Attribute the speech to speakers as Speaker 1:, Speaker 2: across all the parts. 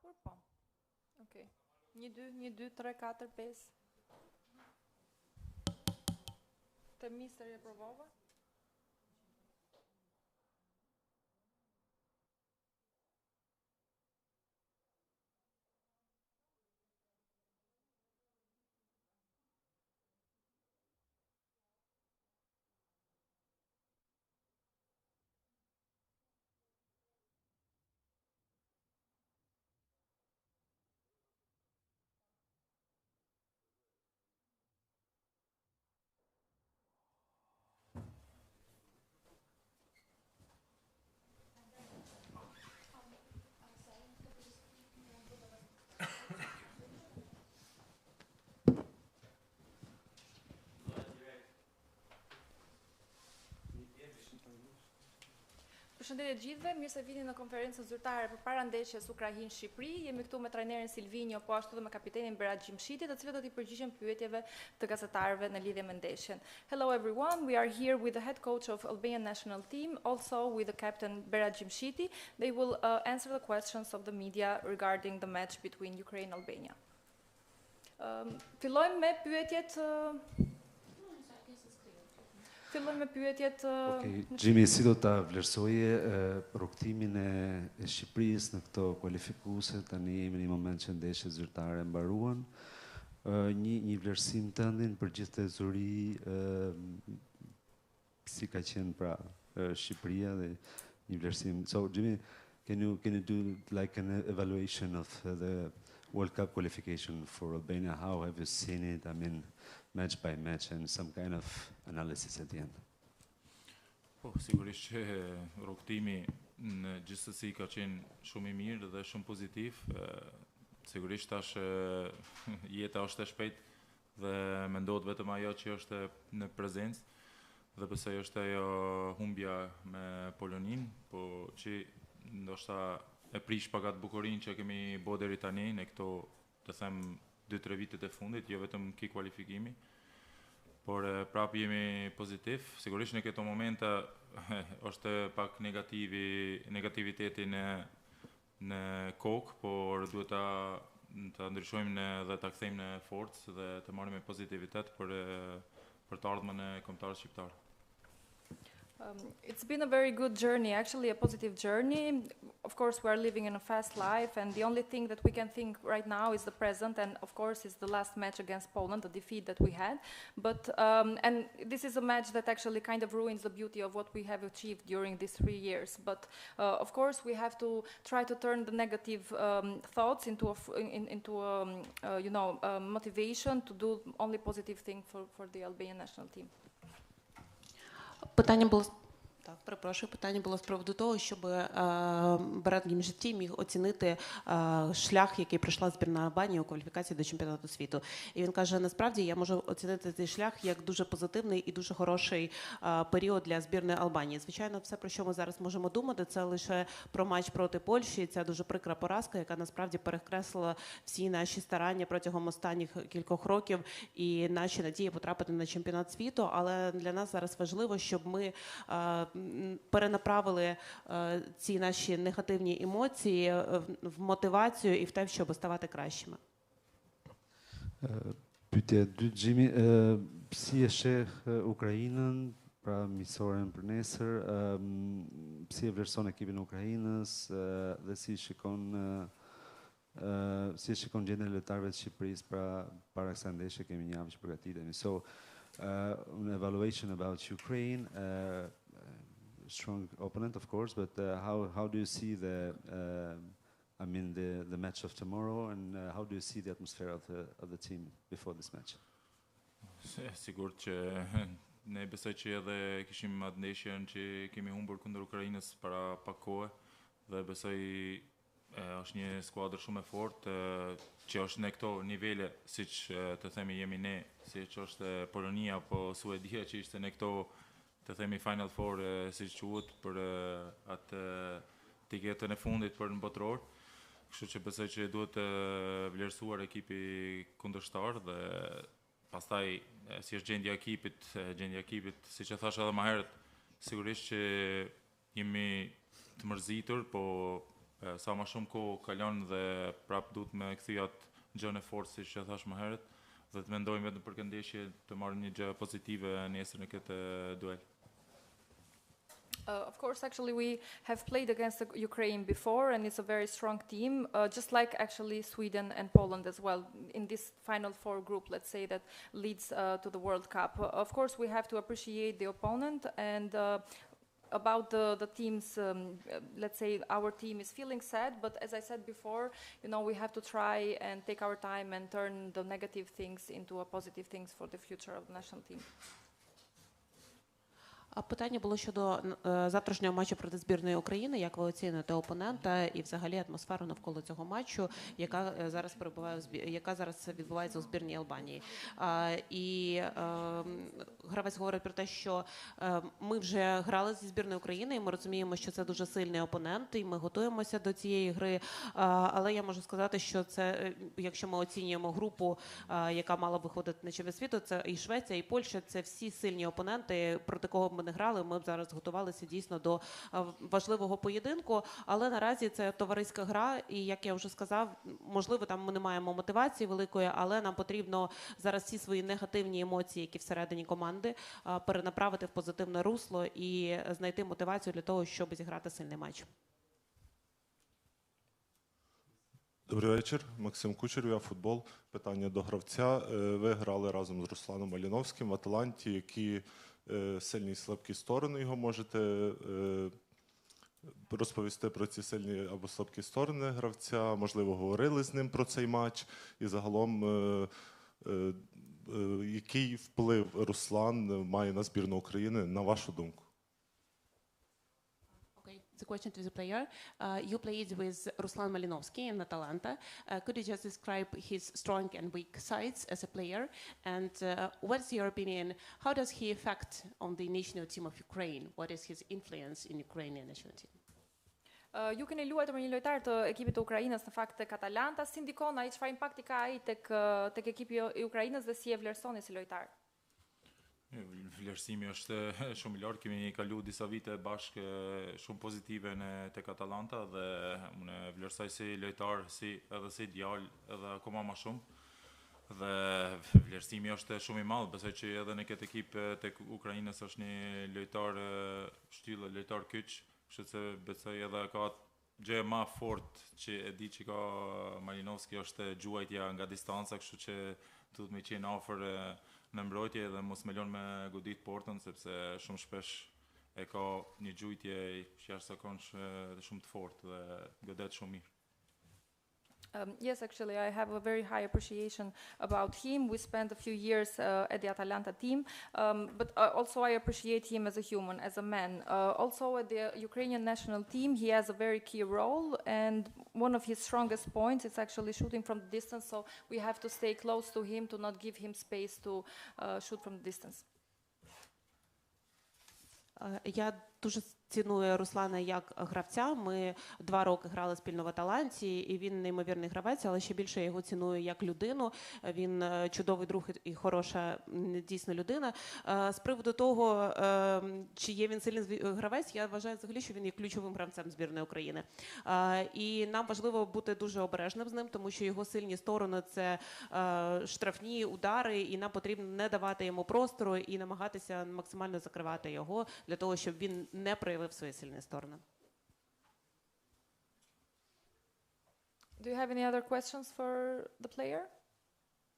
Speaker 1: Kur po? Okej. 1, 2, 1, 2, 3, 4, 5. Të mistër e provova? Përshëndetje gjithëve, mirë se vini në konferencën zyrtare përpara ndeshjes Ukrainë-Shqipëri. Jemi këtu me trajnerin Silvinjo, po ashtu edhe me kapitenin Berat Gjimshiti, të cilët do t'i përgjigjen pyetjeve të gazetarëve në lidhje me ndeshjen. Hello everyone, we are here with the head coach of Albanian national team, also with the captain Berat Gjimshiti. They will answer the questions of the media regarding the match between Ukraine and Albania. Fillojmë me pyetjet.
Speaker 2: Okej, Gjimi, si do ta vlerësoje rrugtimin e Shqipërisë në këto kualifikuese? Tani jemi në një moment që ndeshjet zyrtare mbaruan. Një vlerësim tëndin për gjithë të zuri, si ka qenë pra Shqipëria dhe një vlerësim. So, Gjimi, can you do like an evaluation of the World Cup qualification for Albania? How have you seen it? I mean, match by match and some kind of analysis at the end.
Speaker 3: Po, sigurisht që rrugtimi në gjithsesi ka qenë shumë i mirë dhe shumë pozitiv. Sigurisht tash jeta është e shpejtë dhe mendohet vetëm ajo që është në prezencë dhe besoj është ajo humbja me Polonin, po që ndoshta e prish pagat bukurinë që kemi bërë deri tani në këto, të them, 2-3 vitet e fundit, jo vetëm ki kualifikimi, por prapë jemi pozitiv. Sigurisht në këto momente është pak negativiteti në kokë, por duhet ta ndryshojmë dhe ta kthejmë në forcë dhe të marrim me pozitivitet për të ardhmen e kombëtarëve shqiptar.
Speaker 1: It's been a very good journey, actually a positive journey. Of course, we are living in a fast life, and the only thing that we can think right now is the present, and of course, is the last match against Poland, the defeat that we had. But and this is a match that actually kind of ruins the beauty of what we have achieved during these 3 years. But of course, we have to try to turn the negative thoughts into motivation to do only positive thing for the Albanian national team.
Speaker 4: Питання було з приводу того, щоб Берат Gjimshiti міг оцінити шлях, який пройшла збірна Албанії у кваліфікації до чемпіонату світу. І він каже, насправді я можу оцінити цей шлях як дуже позитивний і дуже хороший період для збірної Албанії. Звичайно, все, про що ми зараз можемо думати, це лише про матч проти Польщі. Ця дуже прикра поразка, яка насправді перекреслила всі наші старання протягом останніх кількох років і наші надії потрапити на чемпіонат світу. Але для нас зараз важливо, щоб ми перенаправили ці наші негативні емоції в мотивацію і в те, щоб ставати кращими.
Speaker 2: Pyetja 2, Gjimi, si e sheh Ukrainën, pra miqësoren për nesër, si e vlerëson ekipin e Ukrainës dhe si e shikon gjendjen e lojtarëve të Shqipërisë para kësaj ndeshje, kemi një javë që përgatitemi. So, an evaluation about Ukraine, strong opponent, of course, but how do you see the match of tomorrow, and how do you see the atmosphere of the team before this match?
Speaker 3: Sigur që ne besoj që edhe kishim atë ndeshjen që kemi humbur kundër Ukrainës para pak kohe dhe besoj është një skuadër shumë e fortë që është në këto nivele, siç të themi jemi ne, siç është Polonia apo Suedia që ishte në këto, të themi Final Four, siç quhet, për atë tiketën e fundit për në botror. Kështu që besoj që duhet të vlerësuar ekipi kundërshtar dhe pastaj si është gjendja e ekipit, siç e thash edhe më herët, sigurisht që jemi të mërzitur, po sa më shumë kohë kalon dhe prap duhet me kthyat gjën e fortë siç e thash më herët, dhe të mendojmë vetëm për këtë ndeshje, të marrim një gjë pozitive nesër në këtë duel.
Speaker 1: Of course, actually, we have played against Ukraine before, and it's a very strong team, just like actually Sweden and Poland as well, in this Final Four group, let's say, that leads to the World Cup. Of course, we have to appreciate the opponent, and about the teams, let's say our team is feeling sad, but as I said before, we have to try and take our time and turn the negative things into positive things for the future of the national team.
Speaker 4: Питання було щодо завтрашнього матчу проти збірної України. Як ви оцінюєте опонента і взагалі атмосферу навколо цього матчу, яка зараз відбувається у збірній Албанії? І гравець говорить про те, що ми вже грали зі збірною України, і ми розуміємо, що це дуже сильний опонент, і ми готуємося до цієї гри. Але я можу сказати, що це, якщо ми оцінюємо групу, яка мала виходити на чемпіонат світу, це і Швеція, і Польща, це всі сильні опоненти, проти кого ми не грали, ми б зараз готувалися дійсно до важливого поєдинку, але наразі це товариська гра, і, як я вже сказав, можливо, там ми не маємо мотивації великої, але нам потрібно зараз всі свої негативні емоції, які всередині команди, перенаправити в позитивне русло і знайти мотивацію для того, щоб зіграти сильний матч.
Speaker 5: Добрий вечір, Максим Кучерів, я футбол. Питання до гравця. Ви грали разом з Русланом Маліновським в Аталанті. Які сильні і слабкі сторони його можете розповісти про ці сильні або слабкі сторони гравця? Можливо, говорили з ним про цей матч? І загалом, який вплив Руслан має на збірну України, на вашу думку?
Speaker 4: The question to the player. You played with Ruslan Malinovsky in Atalanta. Could you just describe his strong and weak sides as a player? And what's your opinion? How does he affect on the national team of Ukraine? What is his influence in Ukrainian national team?
Speaker 1: Ju keni luajtur me një lojtar të ekipit të Ukrainës në fakt tek Atalanta. Si ndikon ai, çfarë impakti ka ai tek ekipi i Ukrainës dhe si e vlerësoni si lojtar?
Speaker 3: Vlerësimi është shumë i lartë, kemi kalu disa vite bashkë shumë pozitive tek Atalanta dhe unë vlerësoj si lojtar, edhe si djalë, edhe akoma më shumë. Dhe vlerësimi është shumë i madh, besoj që edhe në këtë ekip tek Ukrainës është një lojtar shtyllë, lojtar kyç, kështu që besoj edhe ka gjë më fort që e di që ka Malinovski është gjuajtja nga distanca, kështu që duhet me qenë afër në mbrojtje dhe mos me lënë me godit portën, sepse shumë shpesh e ka një gjujtje jashtëzakonshme dhe shumë të fortë dhe godet shumë mirë.
Speaker 1: Yes, actually, I have a very high appreciation about him. We spent a few years at the Atalanta team, but also I appreciate him as a human, as a man. Also at the Ukrainian national team, he has a very key role, and one of his strongest points is actually shooting from the distance, so we have to stay close to him to not give him space to shoot from the distance.
Speaker 4: Я дуже ціную Руслана як гравця. Ми 2 роки грали спільно в Аталанті, і він неймовірний гравець, але ще більше я його ціную як людину. Він чудовий друг і хороша дійсно людина. З приводу того, чи є він сильний гравець, я вважаю взагалі, що він є ключовим гравцем збірної України. І нам важливо бути дуже обережним з ним, тому що його сильні сторони – це штрафні удари, і нам потрібно не давати йому простору і намагатися максимально закривати його, для того, щоб він не проявив свої сильні сторони.
Speaker 1: Do you have any other questions for the player?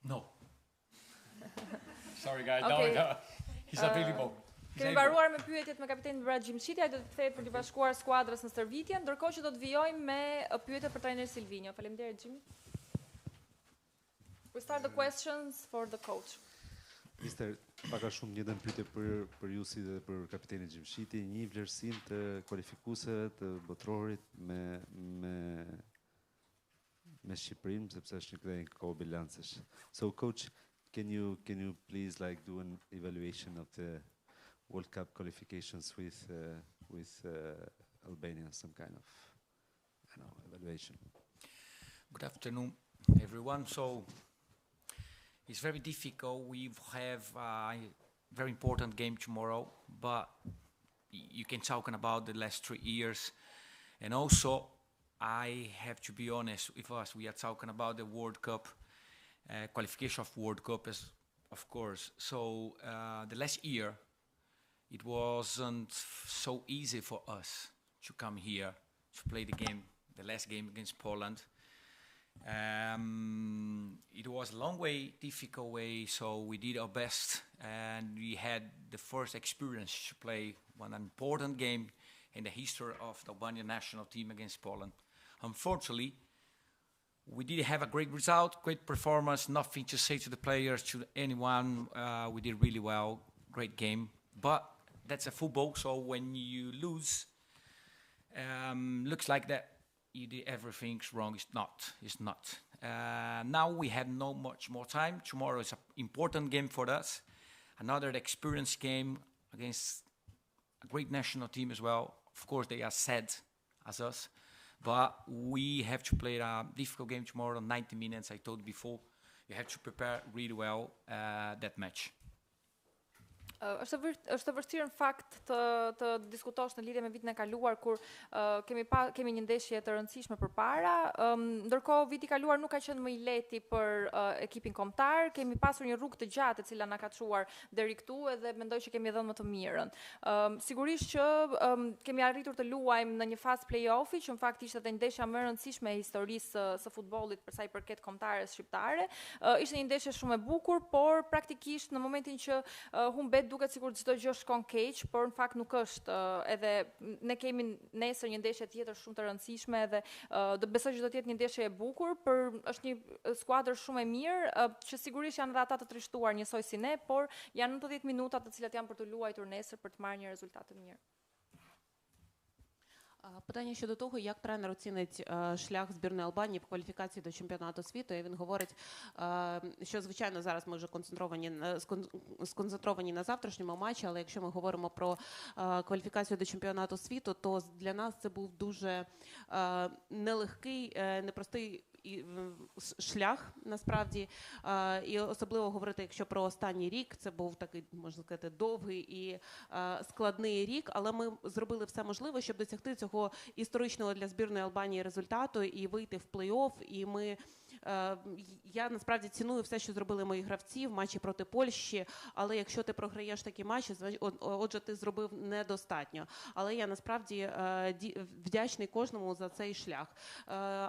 Speaker 6: No. Sorry guys,
Speaker 1: Okay.
Speaker 6: no. He's available.
Speaker 1: Kemi mbaruar me pyetjet me kapitenin Berat Gjimshiti, ai do të kthehet për të bashkuar skuadrës në stërvitje, ndërkohë që do të vijojmë me pyetje për trajnerin Silvinjo. Faleminderit Gjimi. We start the questions for the coach.
Speaker 2: Mister, pak a shumë një dëm pyetje për ju si dhe për kapitenin Gjimshiti, një vlerësim të kualifikuesve të botrorit me Shqipërinë, sepse është një këdhej kohë bilancesh. So coach, can you please like do an evaluation of the World Cup qualifications with Albania, some kind of evaluation?
Speaker 6: Good afternoon, everyone. So it's very difficult. We have a very important game tomorrow, but you can talk about the last 3 years, and also I have to be honest with us. We are talking about the World Cup, qualification of World Cup, of course. So the last year, it wasn't so easy for us to come here to play the game, the last game against Poland. It was a long way, difficult way, so we did our best, and we had the first experience to play one important game in the history of the Albanian national team against Poland. Unfortunately, we did have a great result, great performance, nothing to say to the players, to anyone. We did really well, great game, but that's a football, so when you lose, looks like that you did everything's wrong. It's not. Now we have no much more time. Tomorrow is an important game for us. Another experienced game against a great national team as well. Of course, they are sad as us, but we have to play a difficult game tomorrow, 90 minutes, I told before. You have to prepare really well that match.
Speaker 1: Është vështirë në fakt të diskutosh në lidhje me vitin e kaluar kur kemi një ndeshje të rëndësishme përpara, ndërkohë viti i kaluar nuk ka qenë më i lehti për ekipin kombëtar, kemi pasur një rrugë të gjatë e cila na ka çuar deri këtu edhe mendoj që kemi dhënë më të mirën. Sigurisht që kemi arritur të luajmë në një fazë play-offi, që në fakt ishte edhe ndeshja më e rëndësishme e historisë së futbollit për sa i përket kombëtares shqiptare. Ishte një ndeshje shumë e bukur, por praktikisht në momentin që humbet duket sikur çdo gjë shkon keq, por në fakt nuk është. Edhe ne kemi nesër një ndeshje tjetër shumë të rëndësishme edhe do besoj që do të jetë një ndeshje e bukur, është një skuadër shumë e mirë, që sigurisht janë edhe ata të trishtuar njësoj si ne, por janë 90 minuta të cilat janë për të luajtur nesër për të marrë një rezultat të mirë.
Speaker 4: Питання щодо того, як тренер оцінить шлях збірної Албанії по кваліфікації до чемпіонату світу. І він говорить, що, звичайно, зараз ми вже сконцентровані на завтрашньому матчі, але якщо ми говоримо про кваліфікацію до чемпіонату світу, то для нас це був дуже нелегкий, непростий шлях, насправді, і особливо говорити, якщо про останній рік, це був такий, можна сказати, довгий і складний рік, але ми зробили все можливе, щоб досягти цього історичного для збірної Албанії результату і вийти в плей-офф, і ми я насправді ціную все, що зробили мої гравці в матчі проти Польщі, але якщо ти програєш такі матчі, отже, ти зробив недостатньо. Але я насправді вдячний кожному за цей шлях.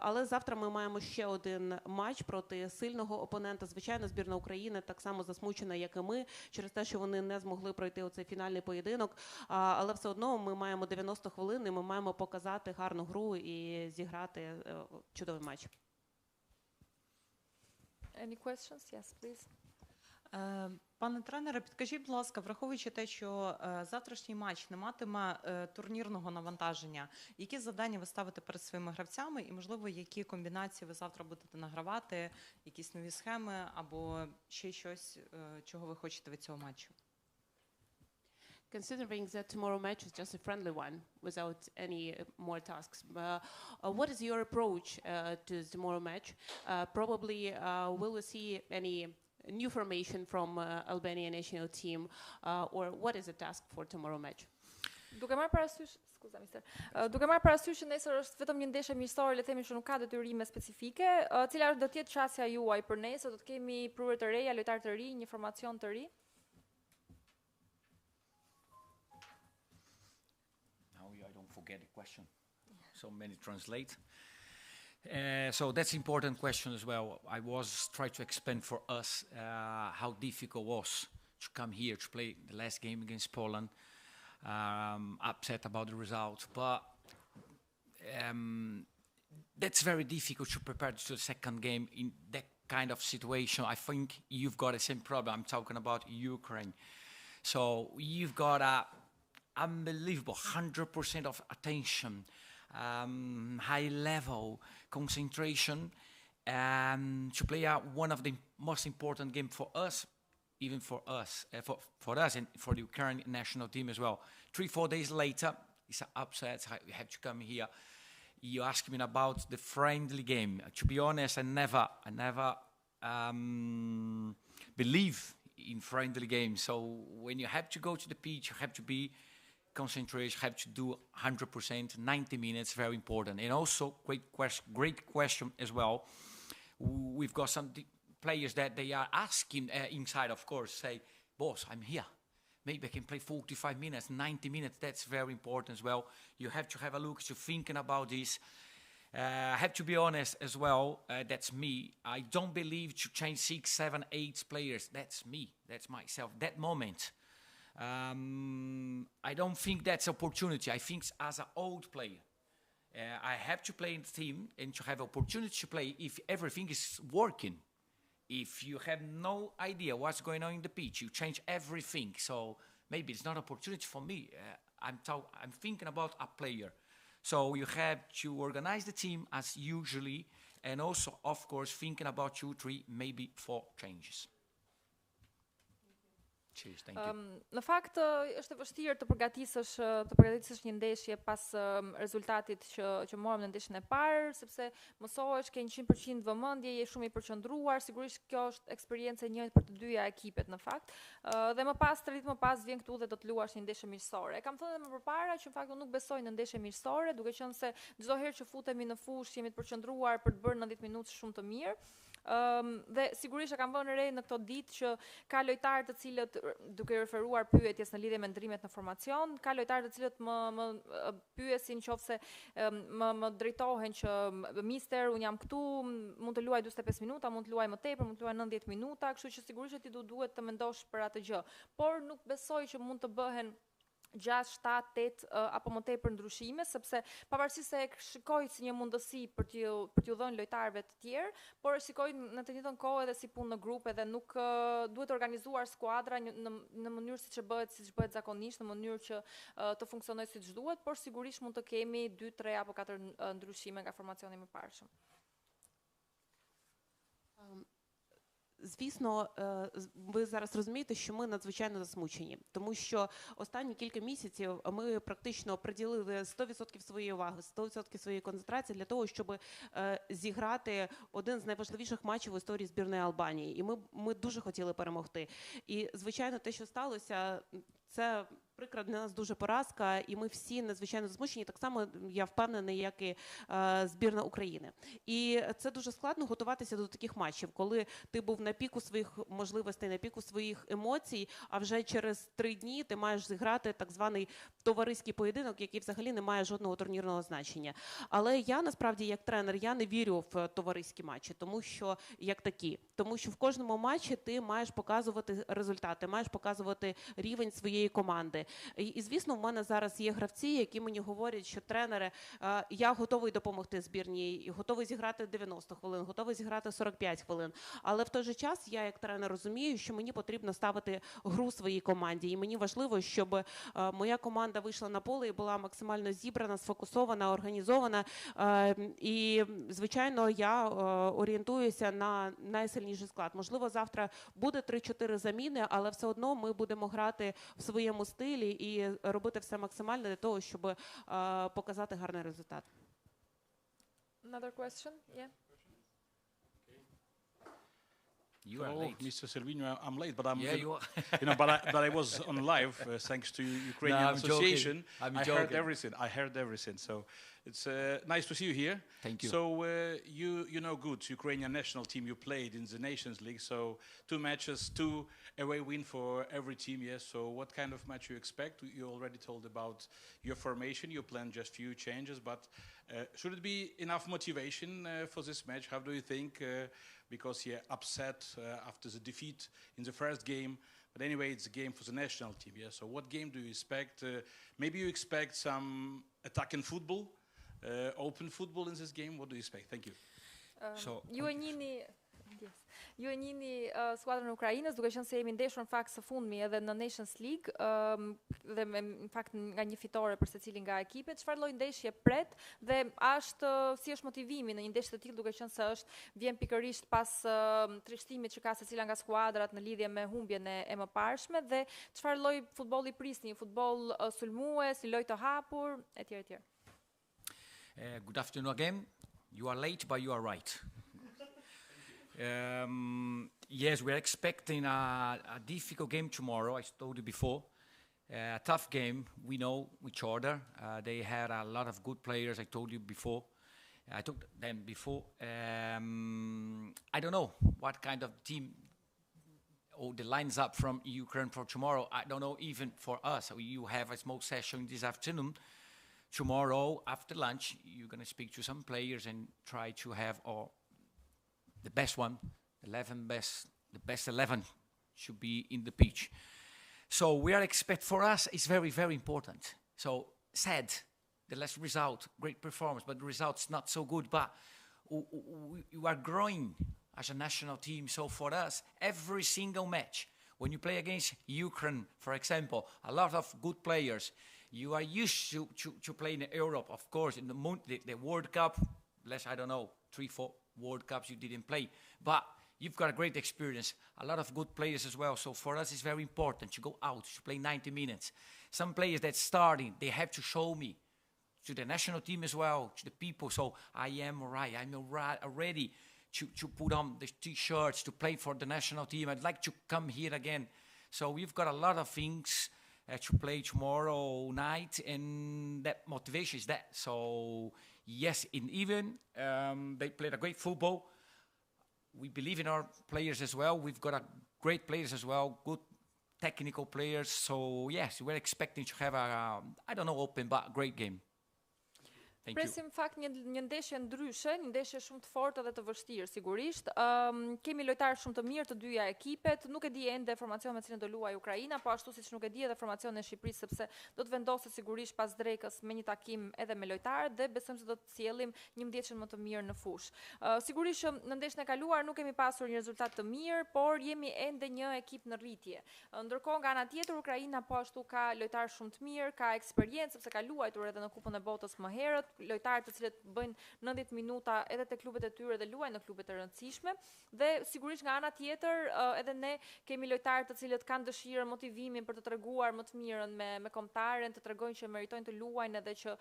Speaker 4: Але завтра ми маємо ще один матч проти сильного опонента. Звичайно, збірна України так само засмучена, як і ми, через те, що вони не змогли пройти оцей фінальний поєдинок. Але все одно ми маємо 90 хвилин і ми маємо показати гарну гру і зіграти чудовий матч.
Speaker 1: Any questions? Yes, please.
Speaker 7: Пане тренере, підкажіть, будь ласка, враховуючи те, що завтрашній матч не матиме турнірного навантаження, які завдання ви ставите перед своїми гравцями і, можливо, які комбінації ви завтра будете награвати, якісь нові схеми або ще щось, чого ви хочете від цього матчу?
Speaker 4: Considering that tomorrow match is just a friendly one, without any more tasks, what is your approach to tomorrow match? Probably will we see any new formation from Albania national team, or what is the task for tomorrow match?
Speaker 1: Duke marrë parasysh që nesër është vetëm një ndeshje miqësore, le të themi që nuk ka detyrime specifike, cila do të jetë çësia juaj për nesër, do të kemi prurë të reja, lojtarë të ri, një formacion të ri.
Speaker 6: Forget the question. So many translate. So that's important question as well. I was trying to explain for us how difficult it was to come here to play the last game against Poland. Upset about the result, but that's very difficult to prepare to the second game in that kind of situation. I think you've got the same problem. I'm talking about Ukraine. So you've got a unbelievable 100% of attention, high level concentration, to play out one of the most important games for us, even for us, for us and for the Ukrainian national team as well. 3-4 days later, it's an upset. You have to come here. You ask me about the friendly game. To be honest, I never believe in friendly games. So when you have to go to the pitch, you have to be concentration, have to do 100%, 90 minutes, very important. And also, great question as well. We've got some players that they are asking inside, of course, say, boss, I'm here. Maybe I can play 45 minutes, 90 minutes. That's very important as well. You have to have a look, you're thinking about this. I have to be honest as well, that's me. I don't believe to change 6, 7, 8 players. That's me, that's myself. That moment, I don't think that's opportunity. I think as an old player, I have to play in the team and to have opportunity to play if everything is working. If you have no idea what's going on in the pitch, you change everything. So maybe it's not an opportunity for me. I'm thinking about a player. So you have to organize the team as usually, and also, of course, thinking about 2, 3, maybe 4 changes. Cheers, thank you.
Speaker 1: Në fakt është e vështirë të përgatisësh një ndeshje pas rezultatit që morëm në ndeshjen e parë, sepse mësohesh, ke 100% vëmendje, je shumë i përqendruar. Sigurisht kjo është eksperiencë e njëjtë për të dyja ekipet në fakt. Dhe më pas 3 ditë më pas vjen këtu dhe do të luash një ndeshje miqësore. Kam thënë edhe më përpara që në fakt unë nuk besoj në ndeshje miqësore, duke qenë se çdo herë që futemi në fushë jemi të përqendruar për të bërë 90 minutë shumë të mirë. Dhe sigurisht e kam vënë re në këto ditë që ka lojtarë të cilët, duke referuar pyetjes në lidhje me ndrimet në formacion, ka lojtarë të cilët më pyesin qofse më drejtohen që mister, unë jam këtu, mund të luaj 45 minuta, mund të luaj më tepër, mund të luaj 90 minuta, kështu që sigurisht ti duhet të mendosh për atë gjë. Por nuk besoj që mund të bëhen 6, 7, 8 apo më tepër ndryshime, sepse pavarësisht se e shikoj si një mundësi për t'ju dhënë lojtarëve të tjerë, por e shikoj në të njëjtën kohë edhe si punë në grup, edhe nuk duhet organizuar skuadra në mënyrë siç bëhet zakonisht, në mënyrë që të funksionojë siç duhet, por sigurisht mund të kemi 2, 3 apo 4 ndryshime nga formacioni i mëparshëm.
Speaker 4: Звісно, ви зараз розумієте, що ми надзвичайно засмучені, тому що останні кілька місяців ми практично приділили 100% своєї уваги, 100% своєї концентрації для того, щоб зіграти один з найважливіших матчів в історії збірної Албанії. І ми дуже хотіли перемогти. І, звичайно, те, що сталося, це прикра для нас дуже поразка, і ми всі надзвичайно засмучені, так само, я впевнена, як і збірна України. І це дуже складно готуватися до таких матчів, коли ти був на піку своїх можливостей, на піку своїх емоцій, а вже через 3 дні ти маєш зіграти так званий товариський поєдинок, який взагалі не має жодного турнірного значення. Але я, насправді, як тренер, я не вірю в товариські матчі, тому що, як такі, тому що в кожному матчі ти маєш показувати результати, маєш показувати рівень своєї команди. І, звісно, в мене зараз є гравці, які мені говорять, що тренери, я готовий допомогти збірній, готовий зіграти 90 хвилин, готовий зіграти 45 хвилин. Але в той же час я, як тренер, розумію, що мені потрібно ставити гру своїй команді. І мені важливо, щоб моя команда вийшла на поле і була максимально зібрана, сфокусована, організована. І, звичайно, я орієнтуюся на найсильніший склад. Можливо, завтра буде 3-4 заміни, але все одно ми будемо грати в своєму стилі і робити все максимально для того, щоб показати гарний результат.
Speaker 1: Another question? Yeah.
Speaker 6: You are
Speaker 8: Hello,
Speaker 6: late.
Speaker 8: Mr. Silvinjo, I'm late, but I'm,
Speaker 6: Yeah, you are.
Speaker 8: but I was on live thanks to Ukrainian
Speaker 6: I'm
Speaker 8: Association.
Speaker 6: joking.
Speaker 8: I heard everything. So it's nice to see you here.
Speaker 6: Thank you.
Speaker 8: So you know good Ukrainian national team. You played in the Nations League. So 2 matches, 2 away win for every team. Yes. So what kind of match you expect? You already told about your formation. You planned just few changes, but should it be enough motivation for this match? How do you think? Because upset after the defeat in the first game. But anyway, it's a game for the national team. Yeah. So what game do you expect? Maybe you expect some attacking football, open football in this game. What do you expect? Thank you.
Speaker 1: Ju e njihni skuadrën e Ukrainës, duke qenë se jemi ndeshur në fakt së fundmi edhe në Nations League dhe në fakt nga një fitore për secilin nga ekipet. Çfarë lloj ndeshje pret dhe si është motivimi në një ndeshje të tillë, duke qenë se vjen pikërisht pas trishtimit që ka secila nga skuadrat në lidhje me humbjen e mëparshme, dhe çfarë lloj futbolli prisni, një futboll sulmues, një lojë të hapur, etj.
Speaker 6: Good afternoon again. You are late, but you are right. Yes, we're expecting a difficult game tomorrow, I told you before. Tough game. We know each other. They had a lot of good players. I told you before. I took them before. I don't know what kind of team or the lines up from Ukraine for tomorrow. I don't know even for us. You have a small session this afternoon. Tomorrow after lunch, you're going to speak to some players and try to have the best one, the best 11 should be in the pitch. So we are for us, it's very, very important. So sad, the last result, great performance, but the result's not so good. But you are growing as a national team. So for us, every single match, when you play against Ukraine, for example, a lot of good players, you are used to play in Europe, of course, in the World Cup, I don't know, 3-4 World Cups you didn't play. But you've got a great experience, a lot of good players as well. So for us, it's very important to go out, to play 90 minutes. Some players that's starting, they have to show me, to the national team as well, to the people. So I am ready to put on the T-shirts, to play for the national team. I'd like to come here again. So we've got a lot of things to play tomorrow night, and that motivation is that. So yes, they played a great football. We believe in our players as well. We've got great players as well, good technical players. So yes, we're expecting to have open but great game.
Speaker 1: Presim fakt një ndeshje ndryshe, një ndeshje shumë të fortë dhe të vështirë sigurisht. Kemi lojtarë shumë të mirë të dyja ekipet. Nuk e di ende formacion me cilën do luajë Ukraina, po ashtu siç nuk e di edhe formacioni i Shqipërisë, sepse do të vendoset sigurisht pas drekës me një takim edhe me lojtarët dhe besojmë se do të sjellim 11 më të mirë në fushë. Sigurisht që në ndeshjen e kaluar nuk kemi pasur një rezultat të mirë, por jemi ende një ekip në rritje. Ndërkohë nga ana tjetër Ukraina po ashtu ka lojtarë shumë të mirë, ka eksperiencë sepse ka luajtur edhe në Kupën e Botës më herët. Lojtarë të cilët bëjnë 90 minuta edhe te klubet e tyre dhe luajnë në klube të rëndësishme, dhe sigurisht nga ana tjetër edhe ne kemi lojtarë të cilët kanë dëshirën, motivimin për të treguar më të mirën me kombëtaren, të tregojnë që meritojnë të luajnë edhe që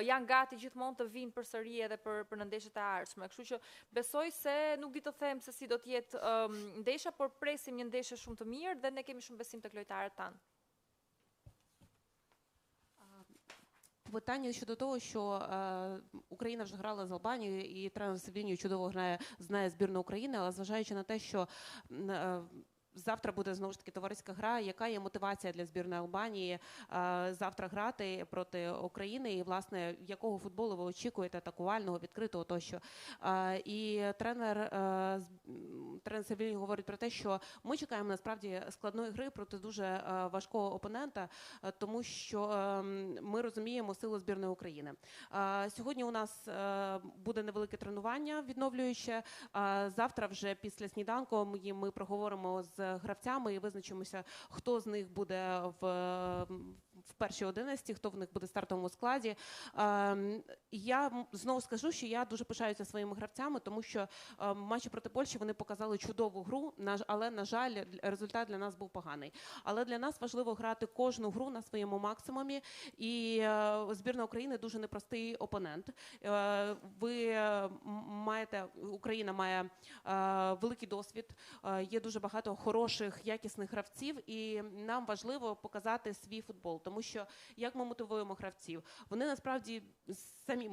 Speaker 1: janë gati gjithmonë të vinë përsëri edhe për në ndeshjet e ardhshme. Kështu që besoj se nuk di të them se si do të jetë ndeshja, por presim një ndeshje shumë të mirë dhe ne kemi shumë besim tek lojtarët tanë.
Speaker 4: Питання щодо того, що Україна вже грала з Албанією і тренер Сильвіньо чудово знає збірну України, але зважаючи на те, що завтра буде знову ж таки товариська гра, яка є мотивація для збірної Албанії завтра грати проти України і, власне, якого футболу ви очікуєте, атакувального, відкритого тощо. І тренер Сильвіньо говорить про те, що ми чекаємо насправді складної гри проти дуже важкого опонента, тому що ми розуміємо силу збірної України. Сьогодні у нас буде невелике тренування відновлююче. Завтра вже після сніданку ми проговоримо з гравцями і визначимося, хто з них буде в першій 11, хто в них буде в стартовому складі. Я знову скажу, що я дуже пишаюся своїми гравцями, тому що в матчі проти Польщі вони показали чудову гру, але, на жаль, результат для нас був поганий. Але для нас важливо грати кожну гру на своєму максимумі, і збірна України дуже непростий опонент. Україна має великий досвід, є дуже багато хороших, якісних гравців, і нам важливо показати свій футбол. Тому що, як ми мотивуємо гравців? Вони, насправді, самі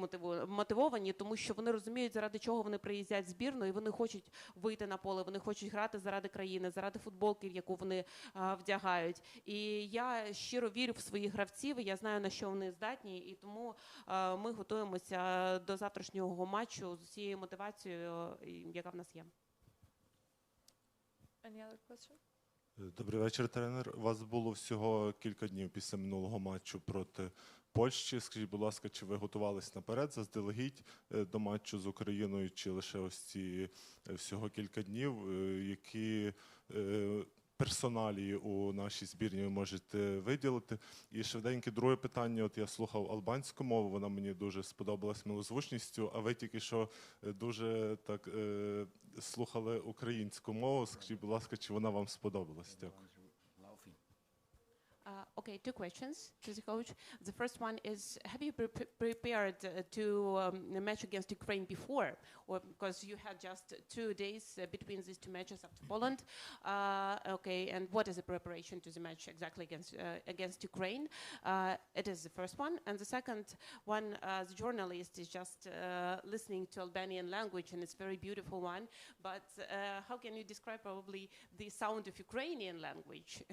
Speaker 4: мотивовані, тому що вони розуміють, заради чого вони приїздять в збірну, і вони хочуть вийти на поле, вони хочуть грати заради країни, заради футболки, яку вони вдягають. І я щиро вірю в своїх гравців, і я знаю, на що вони здатні, і тому ми готуємося до завтрашнього матчу з усією мотивацією, яка в нас є.
Speaker 1: Any other question?
Speaker 5: Добрий вечір, тренер. У вас було всього кілька днів після минулого матчу проти Польщі. Скажіть, будь ласка, чи ви готувались наперед, заздалегідь до матчу з Україною, чи лише ось ці всього кілька днів? Які персоналії у нашій збірні ви можете виділити? І швиденьке друге питання. От я слухав албанську мову, вона мені дуже сподобалась милозвучністю, а ви тільки що дуже так слухали українську мову. Скажіть, будь ласка, чи вона вам сподобалась? Дякую.
Speaker 4: Okay, two questions to the coach. The first one is, have you prepared to a match against Ukraine before? Or because you had just 2 days between these two matches up to Poland. Okay, and what is the preparation to the match exactly against Ukraine? It is the first one. And the second one, the journalist is just listening to Albanian language, and it's a very beautiful one. But how can you describe probably the sound of Ukrainian language?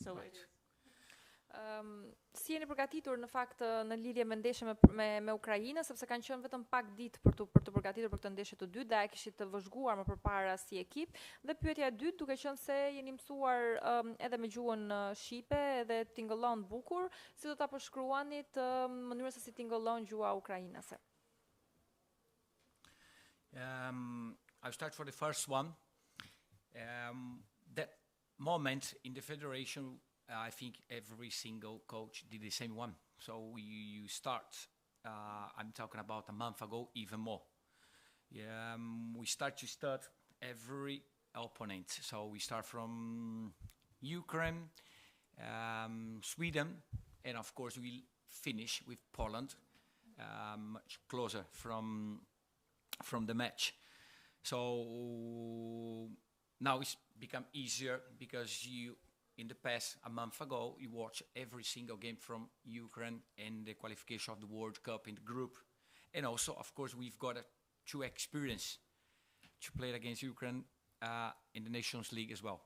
Speaker 4: So
Speaker 3: Right.
Speaker 1: Si jeni përgatitur në fakt në lidhje me ndeshjen me Ukrainën, sepse kanë qenë vetëm pak ditë për të përgatitur për këtë ndeshje të dytë, dhe a kishit të vëzhguar më përpara si ekip. Dhe pyetja e dytë, duke qenë se jeni mësuar edhe me gjuhën shqipe edhe tingëllon bukur, si do ta përshkruanit mënyrën se si tingëllon gjuha ukrainase?
Speaker 6: I'll start for the first one. That moment in the federation, I think every single coach did the same one. So you start, I'm talking about a month ago, even more. We start to study every opponent. So we start from Ukraine, Sweden, and of course we'll finish with Poland, much closer from the match. So now it's become easier because in the past, a month ago, you watch every single game from Ukraine and the qualification of the World Cup in the group. And also, of course, we've got a true experience to play against Ukraine in the Nations League as well.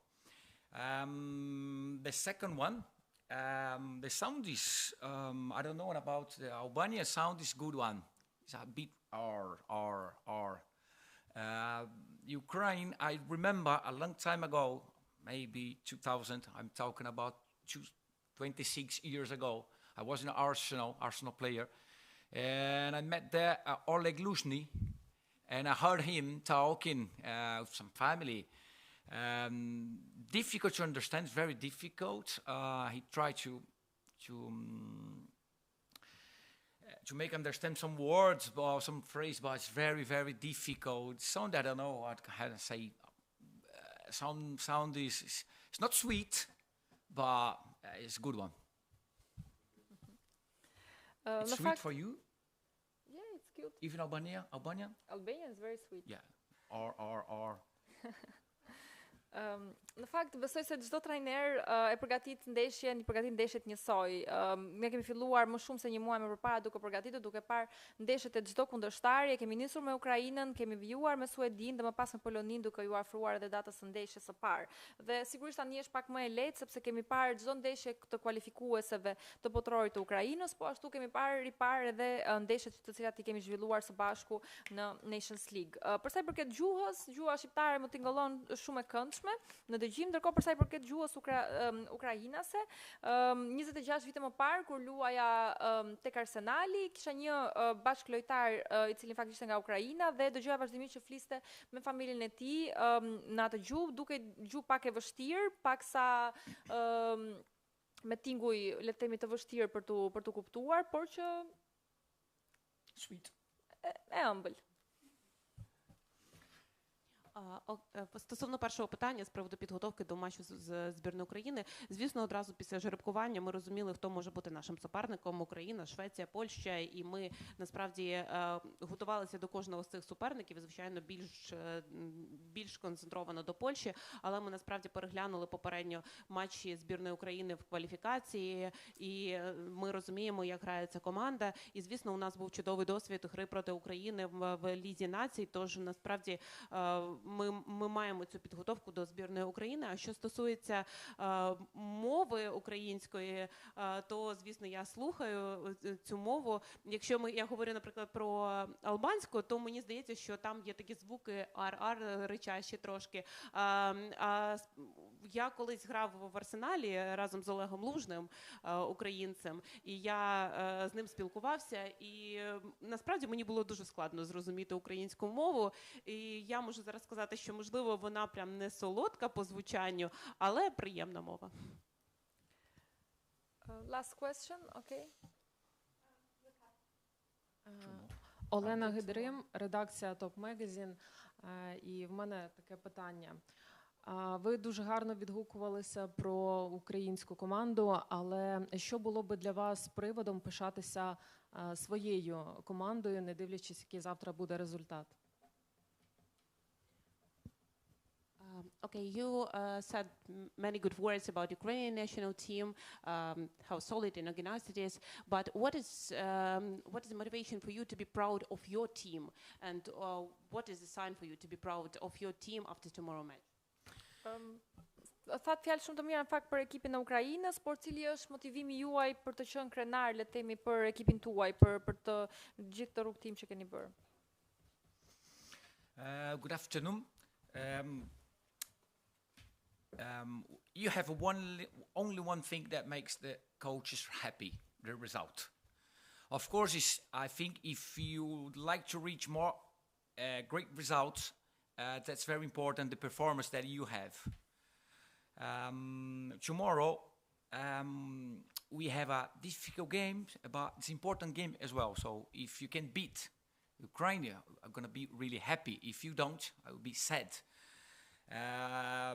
Speaker 6: The second one, the sound is, I don't know about the Albania sound is good one. It's a bit R. Ukraine, I remember a long time ago, maybe 2000, I'm talking about 26 years ago. I was in Arsenal player, and I met there Oleg Lushny, and I heard him talking with some family. Difficult to understand, very difficult. He tried to make understand some words or some phrase, but it's very, very difficult. Sound, I don't know how to say. Sound is it's not sweet, but it's a good one. It's sweet for you?
Speaker 1: Yeah, it's cute.
Speaker 6: Even Albanian?
Speaker 1: Albanian is very sweet.
Speaker 6: Yeah. R.
Speaker 1: Në fakt, besoj se çdo trajner e përgatit ndeshjet njësoj. Ne kemi filluar më shumë se një muaj më përpara duke përgatitur, duke parë ndeshjet e çdo kundërshtarie. Kemi nisur me Ukrainën, kemi vijuar me Suedin dhe më pas me Polonin, duke ju afruar edhe datës së ndeshjes së parë. Dhe sigurisht tani është pak më e lehtë sepse kemi parë çdo ndeshje të kualifikueseve të botrorit të Ukrainës, po ashtu kemi riparë edhe ndeshjet të cilat i kemi zhvilluar së bashku në Nations League. Për sa i përket gjuhës, gjuha shqiptare më tingëllon shumë e këndshme në dëgjim, ndërkohë për sa i përket gjuhës ukrainase, 26 vite më parë kur luaja tek Arsenali, kisha një bashkëlojtar i cili në fakt ishte nga Ukraina dhe dëgjoja vazhdimisht që fliste me familjen e tij në atë gjuhë, duke gjuhë pak e vështirë, paksa me tinguj, le të themi, të vështirë për tu kuptuar, por që
Speaker 6: Sweet.
Speaker 1: E ëmbël.
Speaker 4: Стосовно першого питання з приводу підготовки до матчу з збірною України, звісно, одразу після жеребкування ми розуміли, хто може бути нашим суперником: Україна, Швеція, Польща, і ми насправді готувалися до кожного з цих суперників, звичайно, більш концентровано до Польщі, але ми насправді переглянули попередньо матчі збірної України в кваліфікації, і ми розуміємо, як грає ця команда, і, звісно, у нас був чудовий досвід гри проти України в Лізі націй, тож, насправді, ми маємо цю підготовку до збірної України. А що стосується мови української, то, звісно, я слухаю цю мову. Якщо я говорю, наприклад, про албанську, то мені здається, що там є такі звуки ар-ар, ричащі трошки. Я колись грав в Арсеналі разом з Олегом Лужним, українцем, і я з ним спілкувався, і насправді мені було дуже складно зрозуміти українську мову, і я можу зараз сказати, що, можливо, вона прям не солодка по звучанню, але приємна мова.
Speaker 1: Last question, okay.
Speaker 9: Олена Гидрим, редакція Топ Magazine, і в мене таке питання. Ви дуже гарно відгукувалися про українську команду, але що було би для вас приводом пишатися своєю командою, не дивлячись, який завтра буде результат?
Speaker 4: Okay, you said many good words about Ukrainian national team, how solid and organized it is. But what is the motivation for you to be proud of your team, and what is the sign for you to be proud of your team after tomorrow match?
Speaker 1: Thatë fjalë shumë të mira në fakt për ekipin e Ukrainës, por cili është motivimi juaj për të qenë krenar, le të themi, për ekipin tuaj, për të gjithë të rrugtim që keni bërë?
Speaker 6: Good afternoon. You have only one thing that makes the coaches happy, the result. Of course, I think if you would like to reach more great results, that's very important, the performance that you have. Tomorrow, we have a difficult game, but it's an important game as well. So if you can beat Ukraine, I'm going to be really happy. If you don't, I will be sad.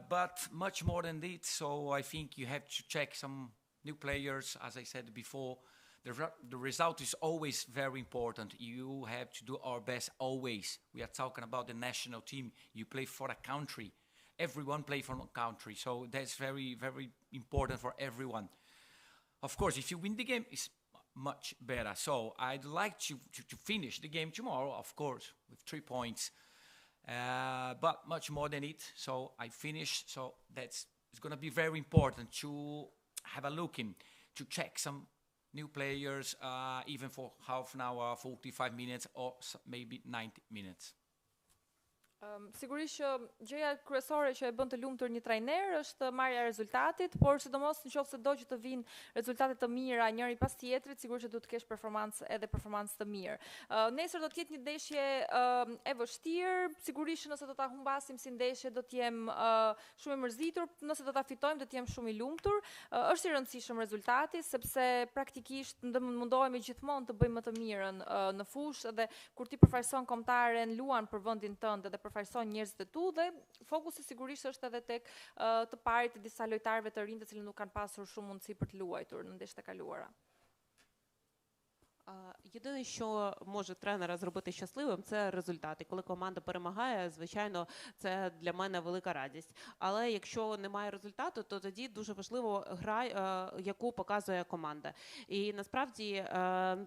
Speaker 6: But much more than that, so I think you have to check some new players. As I said before, the result is always very important. You have to do our best always. We are talking about the national team. You play for a country. Everyone plays for a country, so that's very, very important for everyone. Of course, if you win the game, it's much better. So I'd like to finish the game tomorrow, of course, with 3 points. But much more than it, so I finished, so it's going to be very important to have a look in, to check some new players, even for half an hour, 45 minutes, or maybe 90 minutes.
Speaker 1: Sigurisht që gjëja kryesore që e bën të lumtur një trajner është marrja e rezultatit, por sidomos nëse do që të vinë rezultate të mira njëri pas tjetrit, sigurisht që duhet të kesh performancë të mirë. Nesër do të ketë një ndeshje e vështirë, sigurisht nëse do ta humbasim si ndeshje do të jem shumë i mërzitur, nëse do ta fitojmë do të jem shumë i lumtur. Është i rëndësishëm rezultati sepse praktikisht mundohemi gjithmonë të bëjmë më të mirën në fushë dhe kur ti përfaqëson kombëtaren, luan për vendin tënd dhe përfaqëson njerëzit e tu dhe fokusi sigurisht është edhe tek të parit të disa lojtarëve të rinj të cilët nuk kanë pasur shumë mundësi për të luajtur në ndeshjet e kaluara.
Speaker 4: Єдине, що може тренера зробити щасливим, це результати. Коли команда перемагає, звичайно, це для мене велика радість. Але якщо немає результату, то тоді дуже важливо гра, яку показує команда. І насправді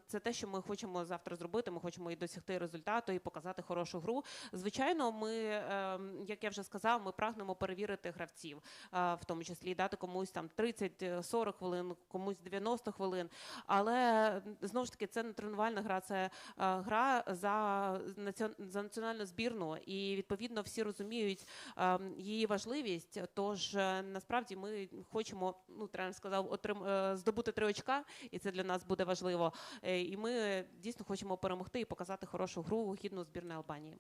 Speaker 4: це те, що ми хочемо завтра зробити. Ми хочемо і досягти результату, і показати хорошу гру. Звичайно, ми, як я вже сказав, ми прагнемо перевірити гравців, в тому числі дати комусь там 30-40 хвилин, комусь 90 хвилин. Але, знову ж таки, це не тренувальна гра, це гра за національну збірну, і відповідно всі розуміють її важливість. Тож насправді ми хочемо, тренер сказав, здобути 3 очка, і це для нас буде важливо. І ми дійсно хочемо перемогти і показати хорошу гру гідну збірної Албанії.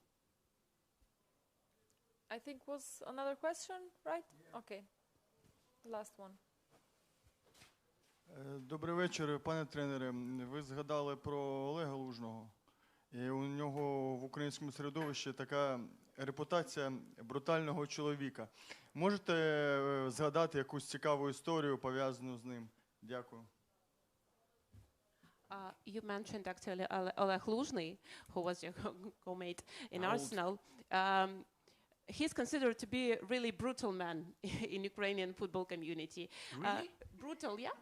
Speaker 1: I think was another question, right? Okay. Last one.
Speaker 10: Добрий вечір, пане тренере. Ви згадали про Олега Лужного. І у нього в українському середовищі така репутація брутального чоловіка. Можете згадати якусь цікаву історію, пов'язану з ним? Дякую.
Speaker 4: You mentioned actually Oleg Luzhny, who was your co-mate in Arsenal. He's considered to be a really brutal man in Ukrainian football community.
Speaker 6: Really?
Speaker 4: Brutal, yeah?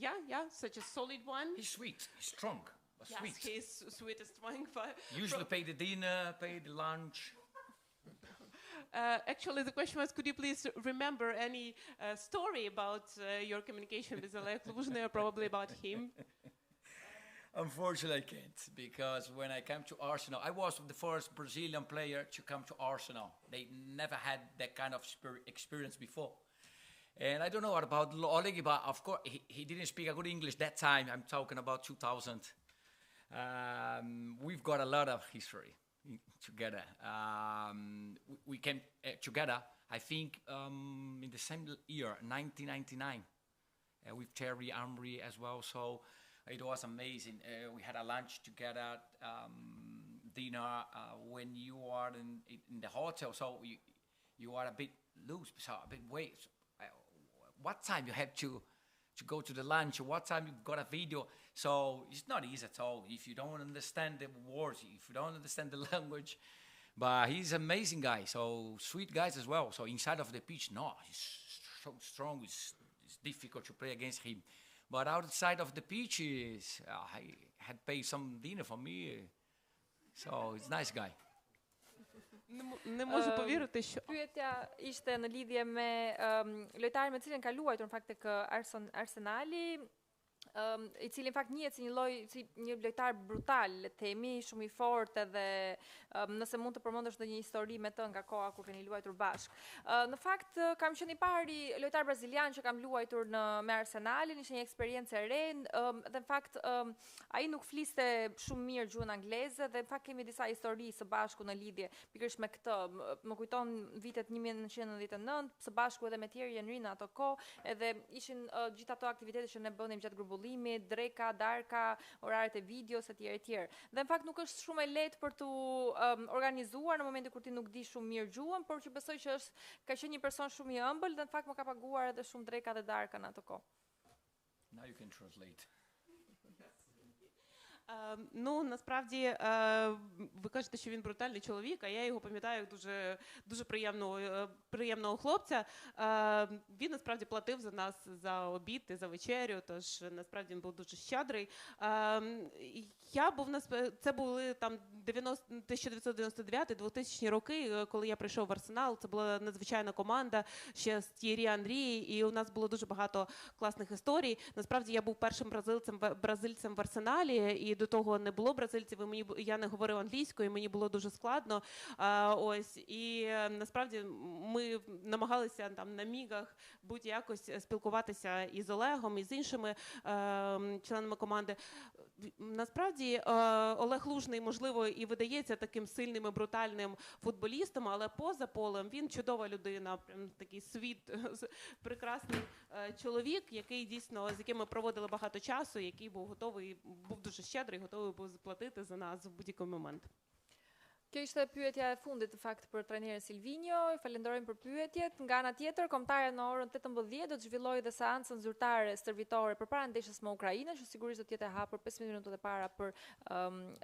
Speaker 4: Yeah, such a solid one.
Speaker 6: He's sweet, he's strong, but
Speaker 4: yes,
Speaker 6: sweet.
Speaker 4: He's sweet and strong.
Speaker 6: Usually pay the dinner, pay the lunch.
Speaker 4: Actually, the question was, could you please remember any story about your communication with Oleg Luzhny, or probably about him?
Speaker 6: Unfortunately, I can't, because when I came to Arsenal, I was the first Brazilian player to come to Arsenal. They never had that kind of experience before. And I don't know what about Oleg, but of course, he didn't speak a good English that time. I'm talking about 2000. We've got a lot of history together. We came together, I think, in the same year, 1999, with Thierry Henry as well. So it was amazing. We had a lunch together. dinner when you are in the hotel, so you are a bit loose, so a bit weight. What time you have to go to the lunch? What time you got a video? So it's not easy at all if you don't understand the words, if you don't understand the language. But he's an amazing guy, so sweet guys as well. So inside of the pitch, no, he's so strong. It's difficult to play against him. But outside of the pitch, I had paid some dinner for me. So he's a nice guy.
Speaker 9: Не можу повірити, що
Speaker 1: Pyetja ishte në lidhje me lojtarin me cilin ka luajtur në fakt tek Arsenali, i cili në fakt njihet si një lojtar brutal, le të themi, shumë i fortë dhe nëse mund të përmendesh ndonjë histori me të nga koha kur keni luajtur bashkë. Në fakt kam qenë i pari lojtar brazilian që kam luajtur me Arsenalin, ishte një eksperiencë e re, dhe në fakt ai nuk fliste shumë mirë gjuhën angleze dhe në fakt kemi disa histori së bashku në lidhje pikërisht me këtë. Më kujton vitet 1999, së bashku edhe me Thierry Henry në ato kohë, edhe ishin gjithë ato aktivitete që ne bënim gjatë grumbullimit, dreka, darka, oraret e videos etj etj. Dhe në fakt nuk është shumë e lehtë për tu organizuar në momentin kur ti nuk di shumë mirë gjuhën, por që besoj që ka qenë një person shumë i ëmbël dhe në fakt më ka paguar edhe shumë dreka dhe darka në ato kohë.
Speaker 6: Now you can translate.
Speaker 4: Ну, насправді, ви кажете, що він брутальний чоловік, а я його пам'ятаю як дуже приємного хлопця. Він, насправді, платив за нас за обід і за вечерю, тож, насправді, він був дуже щедрий. Це були там 1999-2000 роки, коли я прийшов в Арсенал. Це була надзвичайна команда, ще з Thierry Henry, і у нас було дуже багато класних історій. Насправді, я був першим бразильцем в Арсеналі, і до того не було бразильців, я не говорив англійською, мені було дуже складно. І насправді ми намагалися там на мігах будь-якось спілкуватися і з Олегом, і з іншими членами команди. Насправді Олег Лужний, можливо, і видається таким сильним і брутальним футболістом, але поза полем він чудова людина, прям такий прекрасний чоловік, який дійсно, з яким ми проводили багато часу, який був дуже щедрий, готовий був заплатити за нас в будь-який момент.
Speaker 1: Kjo ishte pyetja e fundit në fakt për trajnerin Silvinjo. I falenderojmë për pyetjet. Nga ana tjetër, kombëtare në orën 18 do të zhvillojë dhe seancën zyrtare stërvitore përpara ndeshjes me Ukrainën, që sigurisht do të jetë e hapur 15 minutat e para për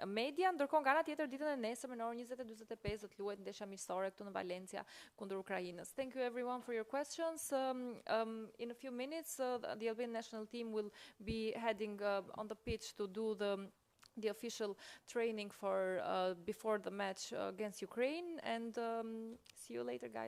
Speaker 1: media. Ndërkohë nga ana tjetër, ditën e nesërme në orën 20:45 do të luhet ndeshja miqësore këtu në Valencia kundër Ukrainës. Thank you everyone for your questions. In a few minutes, the Albanian national team will be heading on the pitch to do the official training for before the match against Ukraine, and see you later, guys.